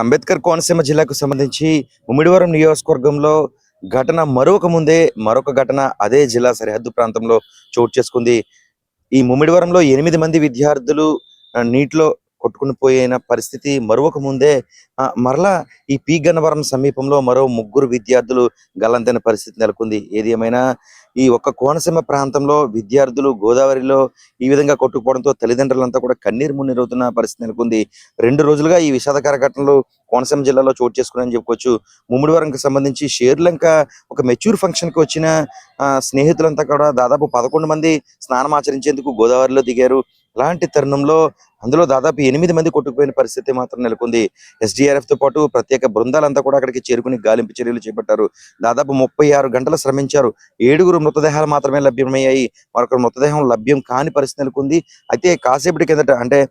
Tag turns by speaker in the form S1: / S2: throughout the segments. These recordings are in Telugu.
S1: అంబేద్కర్ కోనసీమ జిల్లాకు సంబంధించి ముమ్మిడివరం నియోజకవర్గంలో ఘటన మరొక ముందే మరొక ఘటన అదే జిల్లా సరిహద్దు ప్రాంతంలో చోటు చేసుకుంది. ఈ ముమ్మిడివరంలో 8 మంది విద్యార్థులు నీటిలో కొట్టుకుని పోయిన పరిస్థితి మరొక ముందే మరలా ఈ పి గన్నవరం సమీపంలో మరో ముగ్గురు విద్యార్థులు గల్లంతైన పరిస్థితి నెలకొంది. ఏది ఏమైనా ఈ ఒక్క కోనసీమ ప్రాంతంలో విద్యార్థులు గోదావరిలో ఈ విధంగా కొట్టుకుపోవడంతో తల్లిదండ్రులంతా కూడా కన్నీరు మున్నీరవుతున్న పరిస్థితి నెలకొంది. 2 రోజులుగా ఈ విషాదకర ఘటనలు కోనసీమ జిల్లాలో చోటు చేసుకున్నాయని చెప్పుకోవచ్చు. ముమ్మిడివరంకి సంబంధించి షేర్లంక ఒక మెచ్యూర్ ఫంక్షన్ కి వచ్చిన స్నేహితులంతా కూడా దాదాపు 11 మంది స్నానం ఆచరించేందుకు గోదావరిలో దిగారు. ఇలాంటి తరుణంలో అందులో దాదాపు 8 మంది కొట్టుకుపోయిన పరిస్థితి మాత్రం నెలకొంది. ఎస్డీఆర్ఎఫ్ తో పాటు ప్రత్యేక బృందాలంతా కూడా అక్కడికి చేరుకుని గాలింపు చర్యలు చేపట్టారు. దాదాపు 36 గంటలు శ్రమించారు. 7 మృతదేహాలు మాత్రమే లభ్యమయ్యాయి. మరొక మృతదేహం లభ్యం కాని పరిస్థితి నెలకొంది. అయితే కాసేపటి కిందట అంటే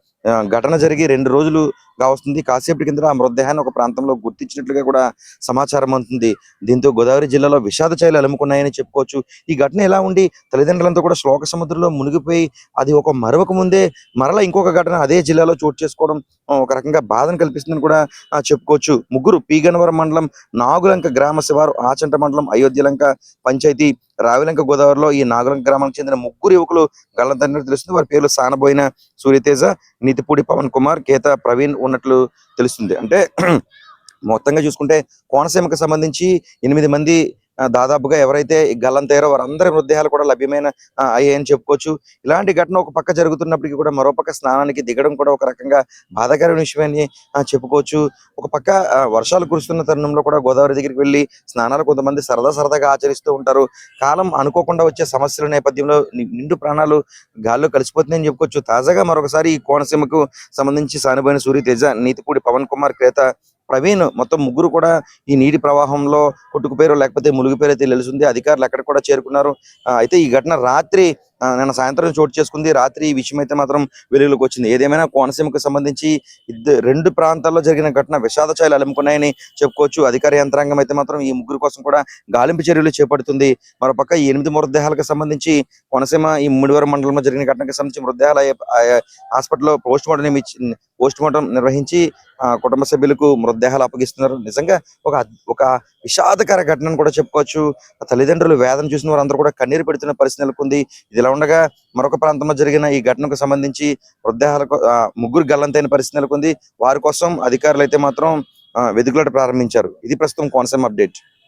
S1: ఘటన జరిగి 2 రోజులు కావస్తుంది. కాసేపటి కిందట ఆ మృతదేహాన్ని ఒక ప్రాంతంలో గుర్తించినట్లుగా కూడా సమాచారం అందుతుంది. దీంతో గోదావరి జిల్లాలో విషాద ఛాయలు అలుముకున్నాయని చెప్పుకోవచ్చు. ఈ ఘటన ఎలా ఉండి తల్లిదండ్రులంతా కూడా శోక సముద్రంలో మునిగిపోయి అది ఒక మరొక ముందే మరలా ఇంకొక ఘటన అదే జిల్లాలో చోటు చేసుకోవడం ఒక రకంగా బాధను కల్పిస్తుందని కూడా చెప్పుకోవచ్చు. ముగ్గురు పి గన్నవరం మండలం నాగులంక గ్రామ శివారు, ఆచంట మండలం అయోధ్యలంక పంచాయతీ రావిలంక గోదావరిలో ఈ నాగులంక గ్రామానికి చెందిన ముగ్గురు యువకులు గల్లంతైనట్లు తెలుస్తుంది. వారి పేర్లు సానబోయిన సూర్యతేజ, నీతిపూడి పవన్ కుమార్, కేత ప్రవీణ్ ఉన్నట్లు తెలుస్తుంది. అంటే మొత్తంగా చూసుకుంటే కోనసీమకు సంబంధించి 8 మంది దాదాపుగా ఎవరైతే గల్లంతయ్యారో వారందరి మృతదేహాలు కూడా లభ్యమైన అయ్యాయని చెప్పుకోవచ్చు. ఇలాంటి ఘటన ఒక పక్క జరుగుతున్నప్పటికీ కూడా మరోపక్క స్నానానికి దిగడం కూడా ఒక రకంగా బాధాకరమైన విషయమని చెప్పుకోవచ్చు. ఒక పక్క వర్షాలు కురుస్తున్న తరుణంలో కూడా గోదావరి దగ్గరికి వెళ్ళి స్నానాలు కొంతమంది సరదాగా ఆచరిస్తూ ఉంటారు. కాలం అనుకోకుండా వచ్చే సమస్యల నేపథ్యంలో నిండు ప్రాణాలు గాల్లో కలిసిపోతున్నాయని చెప్పుకోవచ్చు. తాజాగా మరొకసారి ఈ కోనసీమకు సంబంధించి సానుబోయిన సూర్యతేజ, నీతిపూడి పవన్ కుమార్, క్రేత ప్రవీణ్ మొత్తం ముగ్గురు కూడా ఈ నీటి ప్రవాహంలో కొట్టుకుపోయారు, లేకపోతే మునిగిపోయారో తెలుస్తుంది. అధికారులు అక్కడ కూడా చేరుకున్నారు. అయితే ఈ ఘటన రాత్రి నిన్న సాయంత్రం చోటు చేసుకుంది. రాత్రి ఈ విషయం అయితే మాత్రం వెలుగులోకి వచ్చింది. ఏదేమైనా కోనసీమకు సంబంధించి 2 ప్రాంతాల్లో జరిగిన ఘటన విషాద ఛాయలు అలుముకున్నాయని చెప్పుకోవచ్చు. అధికార యంత్రాంగం అయితే మాత్రం ఈ ముగ్గురు కోసం కూడా గాలింపు చర్యలు చేపడుతుంది. మరోపక్క ఈ 8 మృతదేహాలకు సంబంధించి కోనసీమ ఈ ముమ్మిడివరం మండలంలో జరిగిన ఘటనకు సంబంధించి మృతదేహాలు హాస్పిటల్లో పోస్ట్ మార్టం నిర్వహించి కుటుంబ సభ్యులకు మృతదేహాలు అప్పగిస్తున్నారు. నిజంగా ఒక విషాదకర ఘటనను కూడా చెప్పుకోవచ్చు. తల్లిదండ్రులు వేదన చూసిన వారందరూ కూడా కన్నీరు పెడుతున్న పరిస్థితి నెలకొంది. ఇదిలా ఉండగా మరొక ప్రాంతంలో జరిగిన ఈ ఘటనకు సంబంధించి మృతదేహాలకు ముగ్గురు గల్లంతైన పరిస్థితి నెలకొంది. వారి కోసం అధికారులు అయితే మాత్రం వెతుకులాట ప్రారంభించారు. ఇది ప్రస్తుతం కోనసీమ అప్డేట్.